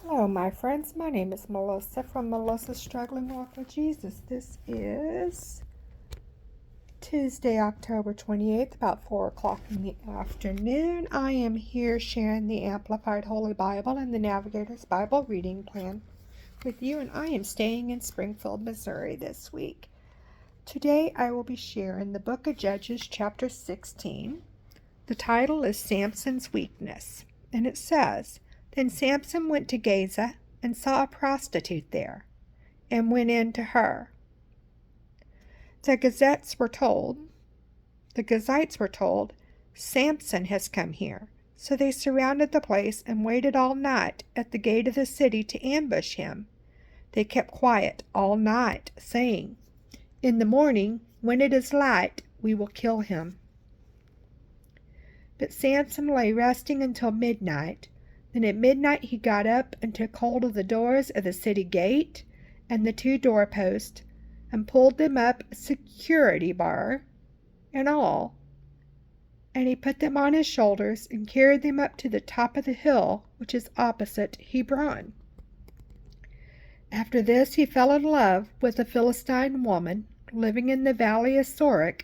Hello, my friends. My name is Melissa from Melissa's Struggling Walk with Jesus. This is Tuesday, October 28th, about 4 o'clock in the afternoon. I am here sharing the Amplified Holy Bible and the Navigator's Bible reading plan with you, and I am staying in Springfield, Missouri this week. Today I will be sharing the book of Judges, chapter 16. The title is Samson's Weakness, and it says, Then Samson went to Gaza and saw a prostitute there, and went in to her. The Gazettes were told, Samson has come here. So they surrounded the place and waited all night at the gate of the city to ambush him. They kept quiet all night, saying, In the morning, when it is light, we will kill him. But Samson lay resting until midnight. Then at midnight he got up and took hold of the doors of the city gate and the 2 doorposts, and pulled them up, security bar and all. And he put them on his shoulders and carried them up to the top of the hill, which is opposite Hebron. After this he fell in love with a Philistine woman living in the valley of Sorek,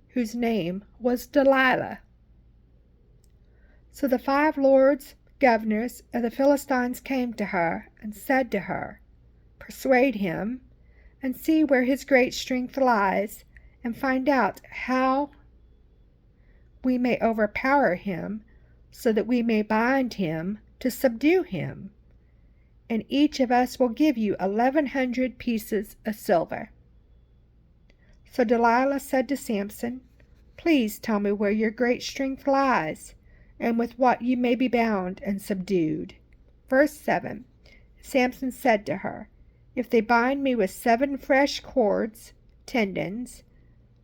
whose name was Delilah. So the 5 lords, governors of the Philistines came to her and said to her, Persuade him, and see where his great strength lies, and find out how we may overpower him, so that we may bind him to subdue him. And each of us will give you 1,100 pieces of silver. So Delilah said to Samson, Please tell me where your great strength lies, and with what you may be bound and subdued. Verse 7. Samson said to her, If they bind me with 7 fresh cords, tendons,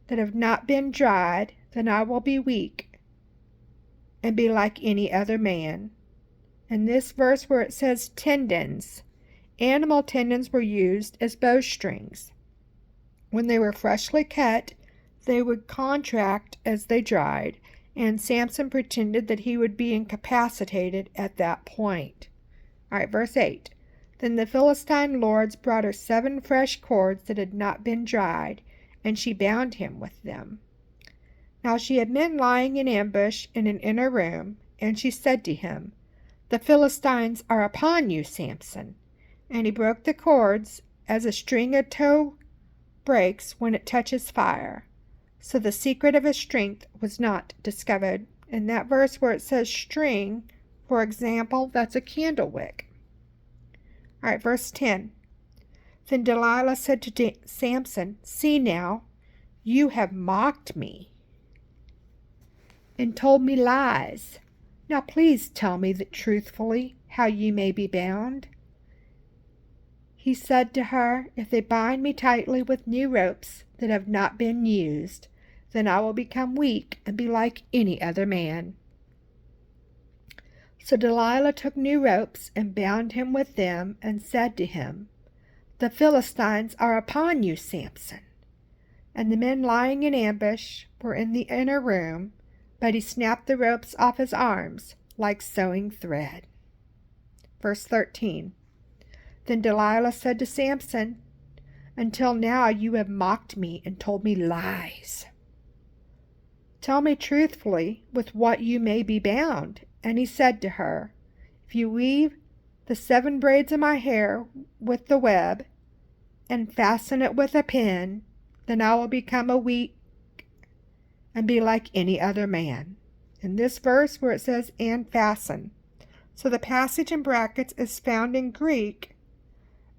that have not been dried, then I will be weak and be like any other man. In this verse where it says tendons, animal tendons were used as bowstrings. When they were freshly cut, they would contract as they dried, and Samson pretended that he would be incapacitated at that point. All right, verse 8. Then the Philistine lords brought her 7 fresh cords that had not been dried, and she bound him with them. Now she had men lying in ambush in an inner room, and she said to him, The Philistines are upon you, Samson. And he broke the cords as a string of tow breaks when it touches fire. So the secret of his strength was not discovered. In that verse where it says string, for example, that's a candle wick. All right, verse 10. Then Delilah said to Samson, See now, you have mocked me and told me lies. Now please tell me that truthfully how you may be bound. He said to her, If they bind me tightly with new ropes that have not been used, then I will become weak and be like any other man. So Delilah took new ropes and bound him with them, and said to him, The Philistines are upon you, Samson. And the men lying in ambush were in the inner room, but he snapped the ropes off his arms like sewing thread. Verse 13. Then Delilah said to Samson, Until now you have mocked me and told me lies. Tell me truthfully with what you may be bound. And he said to her, If you weave the 7 braids of my hair with the web, and fasten it with a pin, then I will become a weak and be like any other man. In this verse where it says, and fasten. So the passage in brackets is found in Greek,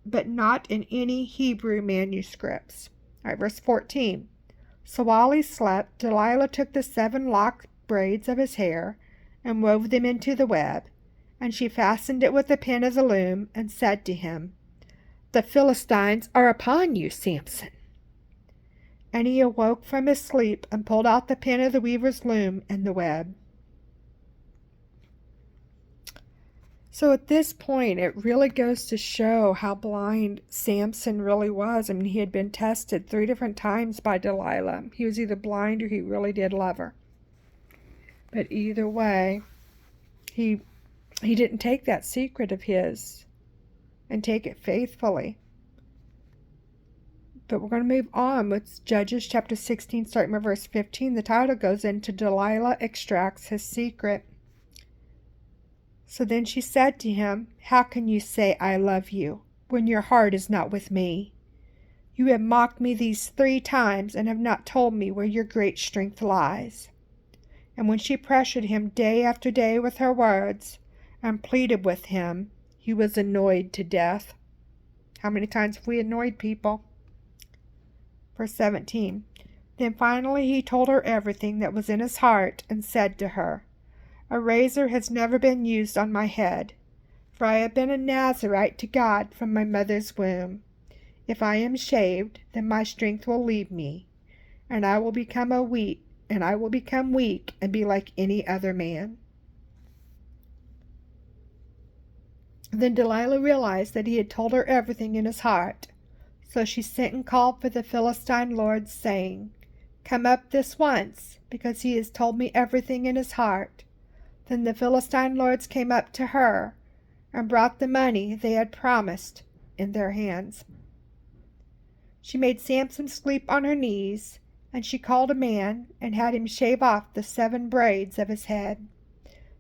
but not in any Hebrew manuscripts. All right, verse 14. So while he slept, Delilah took the 7 locked braids of his hair and wove them into the web, and she fastened it with the pin of the loom, and said to him, The Philistines are upon you, Samson. And he awoke from his sleep and pulled out the pin of the weaver's loom and the web. So at this point, it really goes to show how blind Samson really was. I mean, he had been tested 3 different times by Delilah. He was either blind or he really did love her. But either way, he didn't take that secret of his and take it faithfully. But we're going to move on with Judges chapter 16, starting with verse 15. The title goes into Delilah extracts his secret. So then she said to him, "How can you say I love you when your heart is not with me? You have mocked me these 3 times and have not told me where your great strength lies." And when she pressured him day after day with her words and pleaded with him, he was annoyed to death. How many times have we annoyed people? Verse 17. Then finally he told her everything that was in his heart and said to her, "A razor has never been used on my head, for I have been a Nazirite to God from my mother's womb. If I am shaved, then my strength will leave me, and I will become weak and be like any other man." Then Delilah realized that he had told her everything in his heart. So she sent and called for the Philistine lords, saying, "Come up this once, because he has told me everything in his heart." Then the Philistine lords came up to her and brought the money they had promised in their hands. She made Samson sleep on her knees, and she called a man and had him shave off the 7 braids of his head.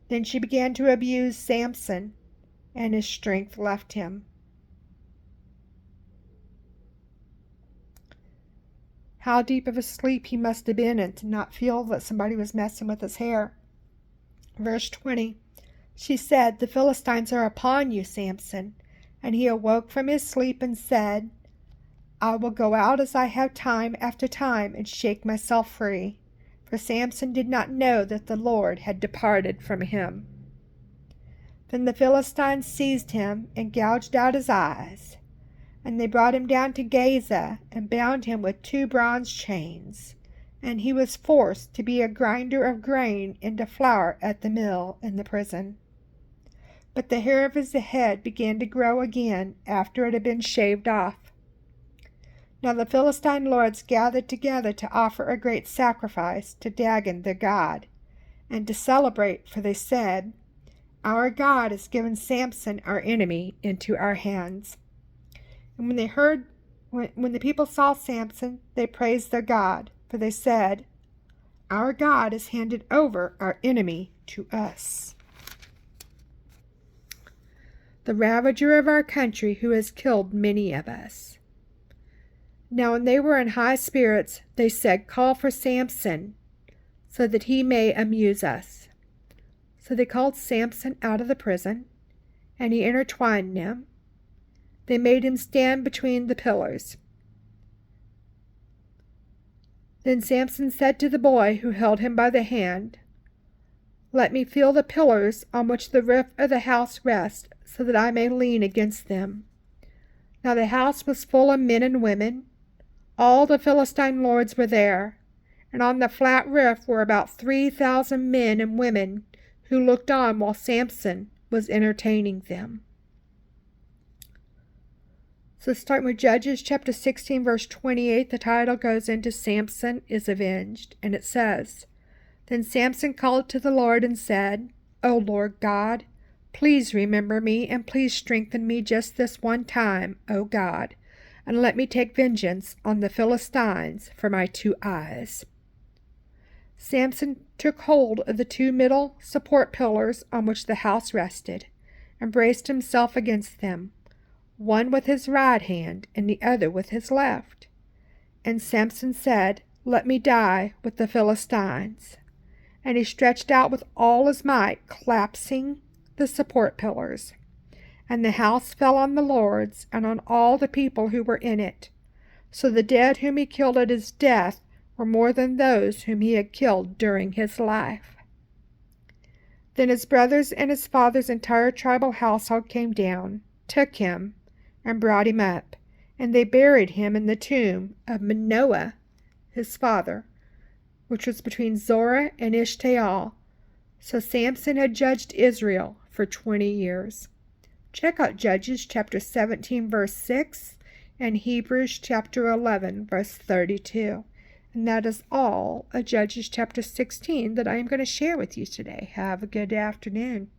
Then she began to abuse Samson, and his strength left him. How deep of a sleep he must have been in to not feel that somebody was messing with his hair. Verse 20. She said, "The Philistines are upon you, Samson." And he awoke from his sleep and said, "I will go out as I have time after time and shake myself free." For Samson did not know that the Lord had departed from him. Then the Philistines seized him and gouged out his eyes. And they brought him down to Gaza and bound him with 2 bronze chains. And he was forced to be a grinder of grain into flour at the mill in the prison. But the hair of his head began to grow again after it had been shaved off. Now the Philistine lords gathered together to offer a great sacrifice to Dagon their god, and to celebrate, for they said, "Our God has given Samson our enemy into our hands." And when the people saw Samson, they praised their God, for they said, "Our God has handed over our enemy to us, the ravager of our country, who has killed many of us." Now when they were in high spirits, they said, "Call for Samson, so that he may amuse us." So they called Samson out of the prison, and he intertwined them. They made him stand between the pillars. Then Samson said to the boy who held him by the hand, "Let me feel the pillars on which the roof of the house rests, so that I may lean against them." Now the house was full of men and women. All the Philistine lords were there, and on the flat roof were about 3,000 men and women who looked on while Samson was entertaining them. So starting with Judges chapter 16, verse 28, the title goes into Samson is Avenged, and it says, "Then Samson called to the Lord and said, O Lord God, please remember me and please strengthen me just this one time, O God, and let me take vengeance on the Philistines for my 2 eyes." Samson took hold of the 2 middle support pillars on which the house rested, and braced himself against them, one with his right hand and the other with his left. And Samson said, "Let me die with the Philistines." And he stretched out with all his might, collapsing the support pillars. And the house fell on the lords and on all the people who were in it. So the dead whom he killed at his death were more than those whom he had killed during his life. Then his brothers and his father's entire tribal household came down, took him, and brought him up, and they buried him in the tomb of Manoah, his father, which was between Zorah and Eshtaol. So Samson had judged Israel for 20 years. Check out Judges chapter 17, verse 6, and Hebrews chapter 11, verse 32. And that is all of Judges chapter 16 that I am going to share with you today. Have a good afternoon.